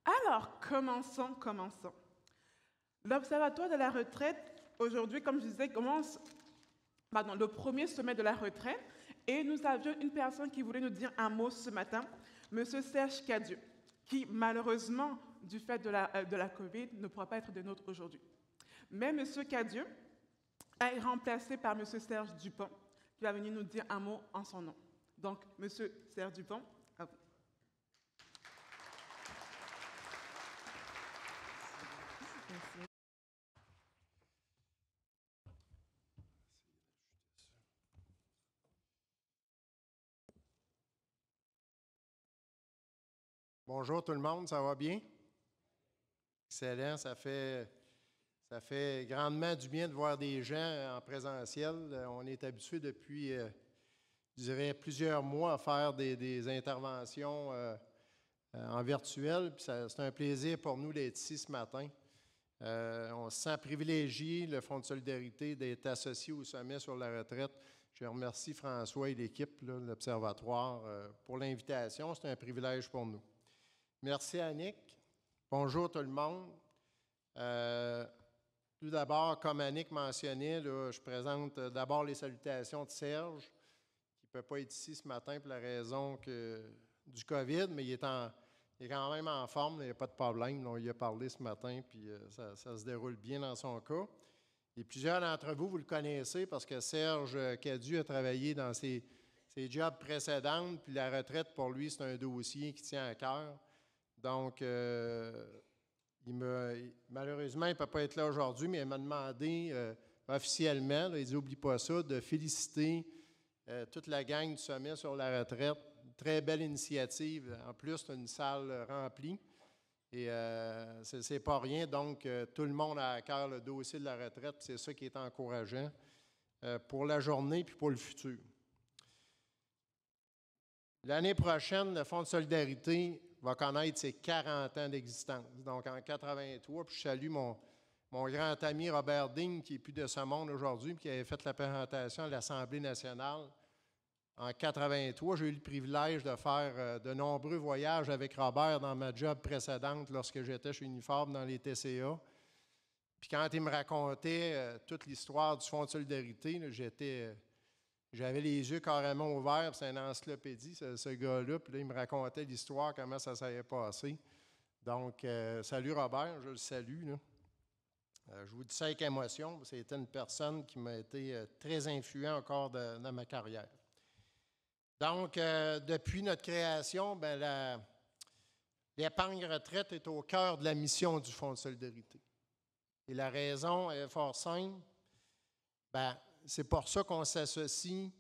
Alors, commençons. L'Observatoire de la retraite, aujourd'hui, comme je disais, commence le premier sommet de la retraite et nous avions une personne qui voulait nous dire un mot ce matin, M. Serge Cadieux, qui malheureusement, du fait de la COVID, ne pourra pas être de nôtre aujourd'hui. Mais M. Cadieux est remplacé par M. Serge Dupont, qui va venir nous dire un mot en son nom. Donc, M. Serge Dupont, à vous. Merci. Bonjour tout le monde, ça va bien? Excellent, ça fait grandement du bien de voir des gens en présentiel. On est habitué depuis, je dirais, plusieurs mois à faire des interventions en virtuel. Puis c'est un plaisir pour nous d'être ici ce matin. On se sent privilégié, le Fonds de solidarité, d'être associé au sommet sur la retraite. Je remercie François et l'équipe, l'Observatoire, pour l'invitation. C'est un privilège pour nous. Merci Annick. Bonjour tout le monde. Tout d'abord, comme Annick mentionnait, je présente d'abord les salutations de Serge, qui ne peut pas être ici ce matin pour la raison du COVID, mais il est quand même en forme, il n'y a pas de problème. On y a parlé ce matin, puis ça se déroule bien dans son cas. Et plusieurs d'entre vous, vous le connaissez parce que Serge Cadieux a travaillé dans ses jobs précédents, puis la retraite, pour lui, c'est un dossier qui tient à cœur. Donc, malheureusement, il ne peut pas être là aujourd'hui, mais il m'a demandé officiellement, il dit « Oublie pas ça », de féliciter toute la gang du sommet sur la retraite. Très belle initiative. En plus, c'est une salle remplie. Et c'est pas rien. Donc, tout le monde a à cœur le dossier de la retraite. C'est ça qui est encourageant pour la journée puis pour le futur. L'année prochaine, le Fonds de solidarité va connaître ses 40 ans d'existence. Donc, en 83, puis je salue mon grand ami Robert Digne, qui n'est plus de ce monde aujourd'hui, puis qui avait fait la présentation à l'Assemblée nationale. En 83, j'ai eu le privilège de faire de nombreux voyages avec Robert dans ma job précédente lorsque j'étais chez Uniforme dans les TCA. Puis quand il me racontait toute l'histoire du Fonds de solidarité, j'avais les yeux carrément ouverts, c'est une encyclopédie, ce gars-là. Puis là, il me racontait l'histoire, comment ça s'est passé. Donc, salut Robert, je le salue. Je vous dis ça avec émotion, c'était une personne qui m'a été très influente encore dans ma carrière. Donc, depuis notre création, l'épargne retraite est au cœur de la mission du Fonds de solidarité. Et la raison est fort simple. C'est pour ça qu'on s'associe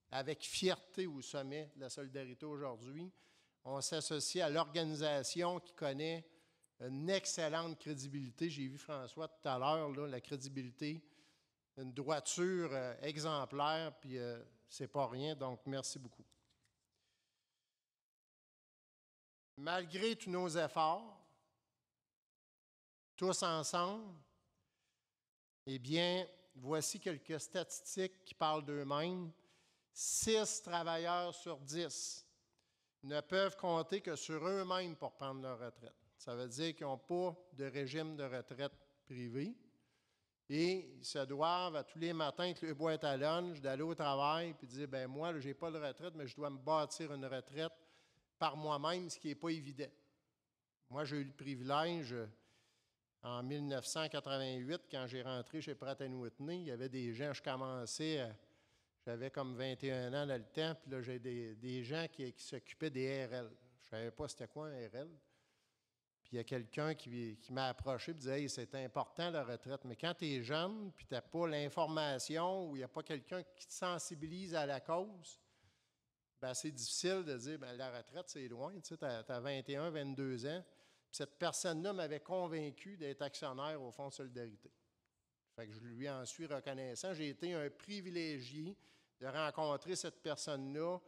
avec fierté au sommet de la solidarité aujourd'hui. On s'associe à l'organisation qui connaît une excellente crédibilité. J'ai vu François tout à l'heure, la crédibilité, une droiture exemplaire, puis c'est pas rien, donc merci beaucoup. Malgré tous nos efforts, tous ensemble, eh bien, voici quelques statistiques qui parlent d'eux-mêmes. 6 travailleurs sur 10 ne peuvent compter que sur eux-mêmes pour prendre leur retraite. Ça veut dire qu'ils n'ont pas de régime de retraite privé et ils se doivent à tous les matins avec le boîte à lunch d'aller au travail et de dire, moi, je n'ai pas de retraite, mais je dois me bâtir une retraite par moi-même, ce qui n'est pas évident. Moi, j'ai eu le privilège, en 1988, quand j'ai rentré chez Pratt & Whitney, il y avait des gens, j'avais comme 21 ans dans le temps, puis là, j'ai des gens qui s'occupaient des RL. Je ne savais pas c'était quoi un RL. Puis il y a quelqu'un qui m'a approché et disait « Hey, c'est important la retraite, mais quand tu es jeune, puis tu n'as pas l'information ou il n'y a pas quelqu'un qui te sensibilise à la cause, c'est difficile de dire la retraite, c'est loin, tu sais, tu as 21, 22 ans. » Puis cette personne-là m'avait convaincu d'être actionnaire au Fonds de solidarité. Fait que je lui en suis reconnaissant. J'ai été un privilégié de rencontrer cette personne-là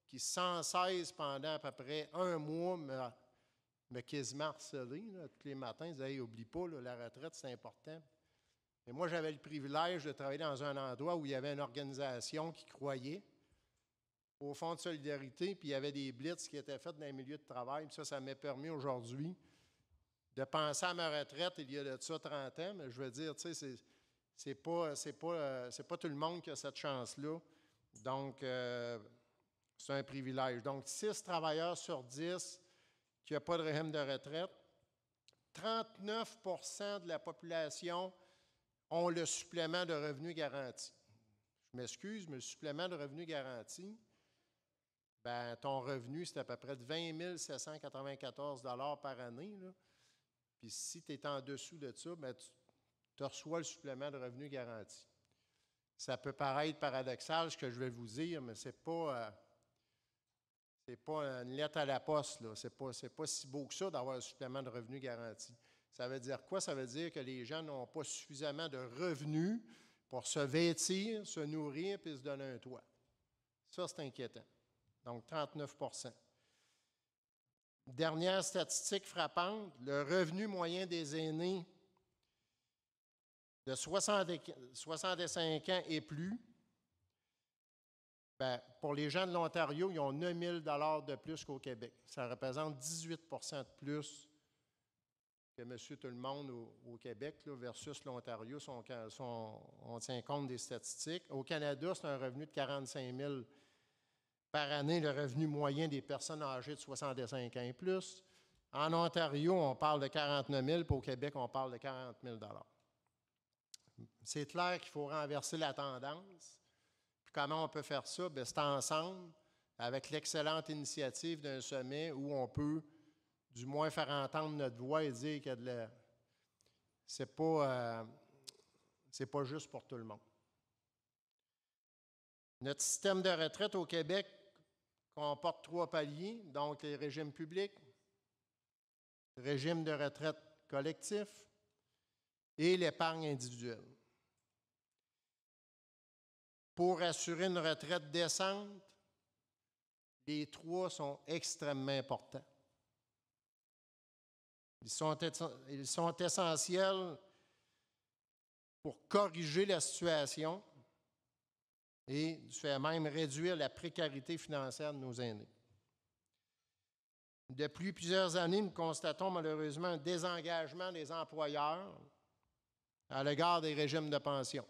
qui, sans cesse, pendant à peu près un mois, m'a quasiment harcelé tous les matins. Il disait « Hey, oublie pas, la retraite, c'est important. » Et moi, j'avais le privilège de travailler dans un endroit où il y avait une organisation qui croyait au Fonds de solidarité, puis il y avait des blitz qui étaient faits dans les milieux de travail. Puis ça m'a permis aujourd'hui de penser à ma retraite il y a de ça 30 ans, mais je veux dire, tu sais, c'est pas tout le monde qui a cette chance-là. Donc, c'est un privilège. Donc, 6 travailleurs sur 10 qui n'ont pas de régime de retraite. 39 % de la population ont le supplément de revenu garanti. Je m'excuse, mais le supplément de revenu garanti, ben, ton revenu, c'est à peu près de 20 794 $ par année, là. Puis si tu es en dessous de ça, ben, tu reçois le supplément de revenu garanti. Ça peut paraître paradoxal, ce que je vais vous dire, mais ce n'est pas une lettre à la poste, là. C'est pas si beau que ça d'avoir un supplément de revenu garanti. Ça veut dire quoi? Ça veut dire que les gens n'ont pas suffisamment de revenus pour se vêtir, se nourrir et se donner un toit. Ça, c'est inquiétant. Donc, 39 % Dernière statistique frappante, le revenu moyen des aînés de 65 ans et plus, bien, pour les gens de l'Ontario, ils ont 9 000 $ de plus qu'au Québec. Ça représente 18 % de plus que Monsieur Tout-le-Monde au Québec, là, versus l'Ontario, on tient compte des statistiques. Au Canada, c'est un revenu de 45 000 par année, le revenu moyen des personnes âgées de 65 ans et plus. En Ontario, on parle de 49 000, puis au Québec, on parle de 40 000 $. C'est clair qu'il faut renverser la tendance. Puis comment on peut faire ça? Bien, c'est ensemble, avec l'excellente initiative d'un sommet où on peut du moins faire entendre notre voix et dire que c'est pas juste pour tout le monde. Notre système de retraite au Québec comporte 3 paliers, donc les régimes publics, le régime de retraite collectif et l'épargne individuelle. Pour assurer une retraite décente, les 3 sont extrêmement importants. Ils sont essentiels pour corriger la situation et, du fait même, réduire la précarité financière de nos aînés. Depuis plusieurs années, nous constatons malheureusement un désengagement des employeurs à l'égard des régimes de pension.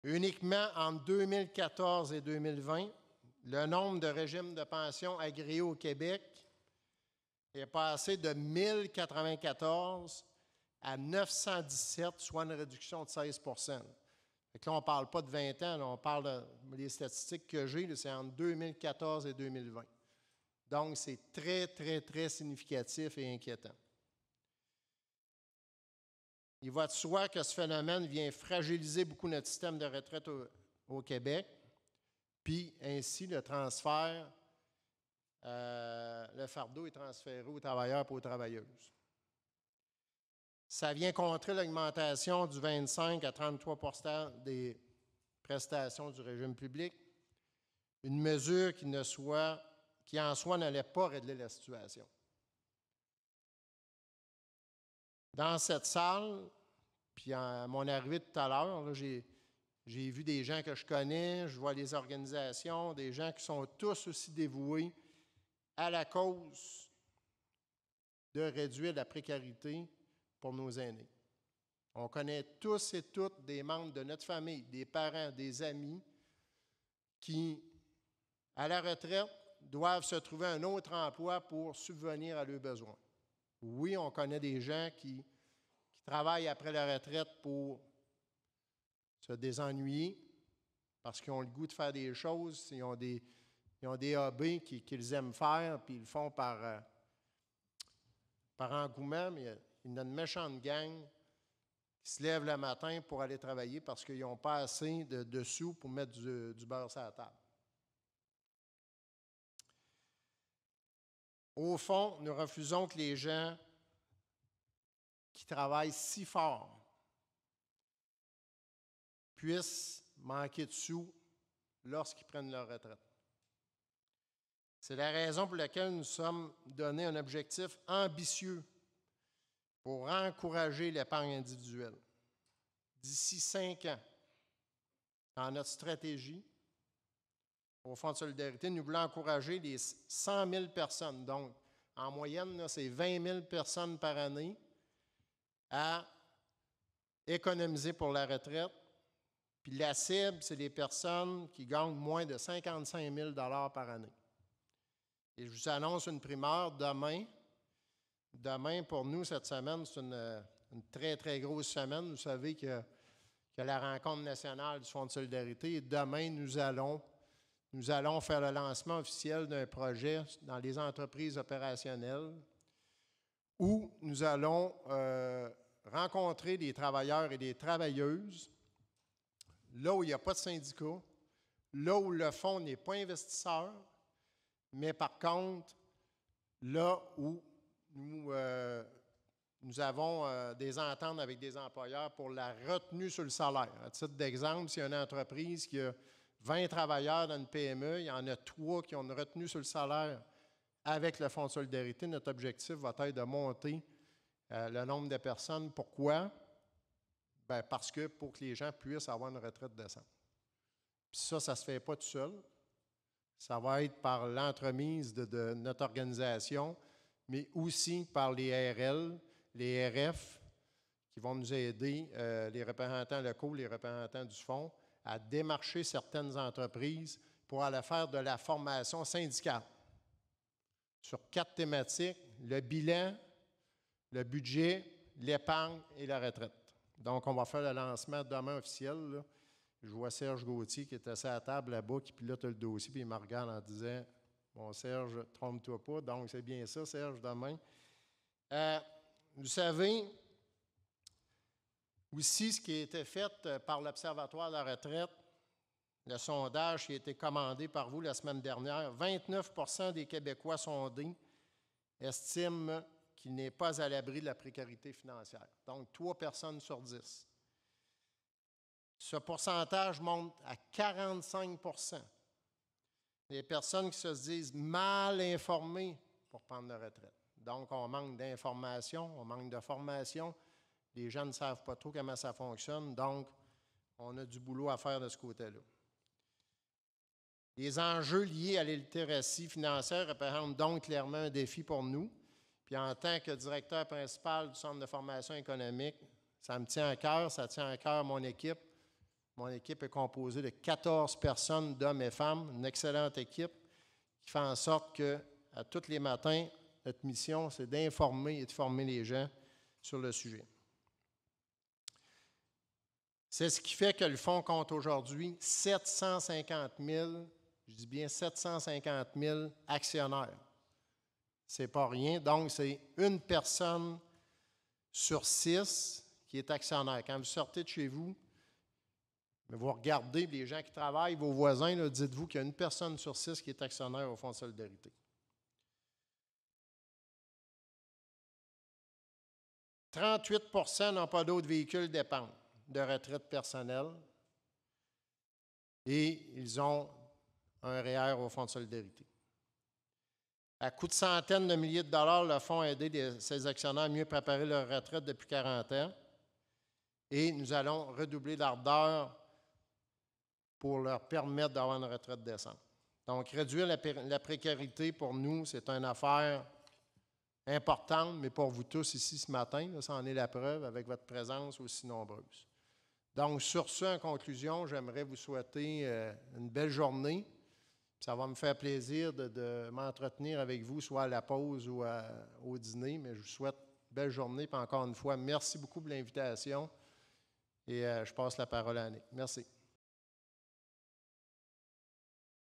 Uniquement entre 2014 et 2020, le nombre de régimes de pension agréés au Québec est passé de 1094 à 917, soit une réduction de 16 %. Fait que là, on ne parle pas de 20 ans, là, on parle des statistiques que j'ai, c'est entre 2014 et 2020. Donc, c'est très, très, très significatif et inquiétant. Il va de soi que ce phénomène vient fragiliser beaucoup notre système de retraite au Québec, puis ainsi le transfert, le fardeau est transféré aux travailleurs et aux travailleuses. Ça vient contrer l'augmentation du 25 à 33 % des prestations du régime public, une mesure qui en soi n'allait pas régler la situation. Dans cette salle, puis à mon arrivée tout à l'heure, j'ai vu des gens que je connais, je vois les organisations, des gens qui sont tous aussi dévoués à la cause de réduire la précarité pour nos aînés. On connaît tous et toutes des membres de notre famille, des parents, des amis qui, à la retraite, doivent se trouver un autre emploi pour subvenir à leurs besoins. Oui, on connaît des gens qui travaillent après la retraite pour se désennuyer parce qu'ils ont le goût de faire des choses, ils ont des hobbies qu'ils aiment faire, puis ils le font par engouement, mais il y a une méchante gang qui se lève le matin pour aller travailler parce qu'ils n'ont pas assez de sous pour mettre du beurre sur la table. Au fond, nous refusons que les gens qui travaillent si fort puissent manquer de sous lorsqu'ils prennent leur retraite. C'est la raison pour laquelle nous sommes donnés un objectif ambitieux pour encourager l'épargne individuelle. D'ici 5 ans, dans notre stratégie, au Fonds de solidarité, nous voulons encourager les 100 000 personnes. Donc, en moyenne, c'est 20 000 personnes par année à économiser pour la retraite. Puis la cible, c'est les personnes qui gagnent moins de 55 000 par année. Et je vous annonce une primeur demain. Demain, pour nous, cette semaine, c'est une très, très grosse semaine. Vous savez que la rencontre nationale du Fonds de solidarité. Et demain, nous allons faire le lancement officiel d'un projet dans les entreprises opérationnelles où nous allons rencontrer des travailleurs et des travailleuses là où il n'y a pas de syndicat, là où le fonds n'est pas investisseur, mais par contre, là où nous avons des ententes avec des employeurs pour la retenue sur le salaire. À titre d'exemple, s'il y a une entreprise qui a 20 travailleurs dans une PME, il y en a 3 qui ont une retenue sur le salaire avec le Fonds de solidarité. Notre objectif va être de monter le nombre de personnes. Pourquoi? Bien, parce que pour que les gens puissent avoir une retraite décente. Puis ça ne se fait pas tout seul. Ça va être par l'entremise de notre organisation, mais aussi par les RL, les RF, qui vont nous aider, les représentants locaux, les représentants du fonds, à démarcher certaines entreprises pour aller faire de la formation syndicale sur 4 thématiques, le bilan, le budget, l'épargne et la retraite. Donc, on va faire le lancement demain officiel. Là. Je vois Serge Gauthier qui est assis à la table là-bas, qui pilote le dossier, puis il me regarde en disant « Bon, Serge, trompe-toi pas. » Donc, c'est bien ça, Serge, demain. Vous savez, aussi, ce qui a été fait par l'Observatoire de la retraite, le sondage qui a été commandé par vous la semaine dernière, 29 % des Québécois sondés estiment qu'il n'est pas à l'abri de la précarité financière. Donc, 3 personnes sur 10. Ce pourcentage monte à 45 % des personnes qui se disent mal informées pour prendre la retraite. Donc, on manque d'informations, on manque de formation. Les gens ne savent pas trop comment ça fonctionne. Donc, on a du boulot à faire de ce côté-là. Les enjeux liés à l'illittératie financière représentent donc clairement un défi pour nous. Puis en tant que directeur principal du Centre de formation économique, ça me tient à cœur, ça tient à cœur mon équipe. Mon équipe est composée de 14 personnes, d'hommes et femmes, une excellente équipe qui fait en sorte qu'à tous les matins, notre mission, c'est d'informer et de former les gens sur le sujet. C'est ce qui fait que le fonds compte aujourd'hui 750 000, je dis bien 750 000 actionnaires. Ce n'est pas rien. Donc, c'est une personne sur 6 qui est actionnaire. Quand vous sortez de chez vous, vous regardez les gens qui travaillent, vos voisins, là, dites-vous qu'il y a une personne sur 6 qui est actionnaire au Fonds de solidarité. 38 % n'ont pas d'autres véhicules d'épargne de retraite personnelle et ils ont un REER au Fonds de solidarité. À coût de centaines de milliers de dollars, le Fonds a aidé ses actionnaires à mieux préparer leur retraite depuis 40 ans et nous allons redoubler l'ardeur pour leur permettre d'avoir une retraite décente. Donc, réduire la précarité, pour nous, c'est une affaire importante, mais pour vous tous ici ce matin, là, ça en est la preuve avec votre présence aussi nombreuse. Donc, sur ce, en conclusion, j'aimerais vous souhaiter une belle journée. Ça va me faire plaisir de m'entretenir avec vous, soit à la pause ou au dîner, mais je vous souhaite une belle journée. Puis encore une fois, merci beaucoup pour l'invitation et je passe la parole à Annick. Merci.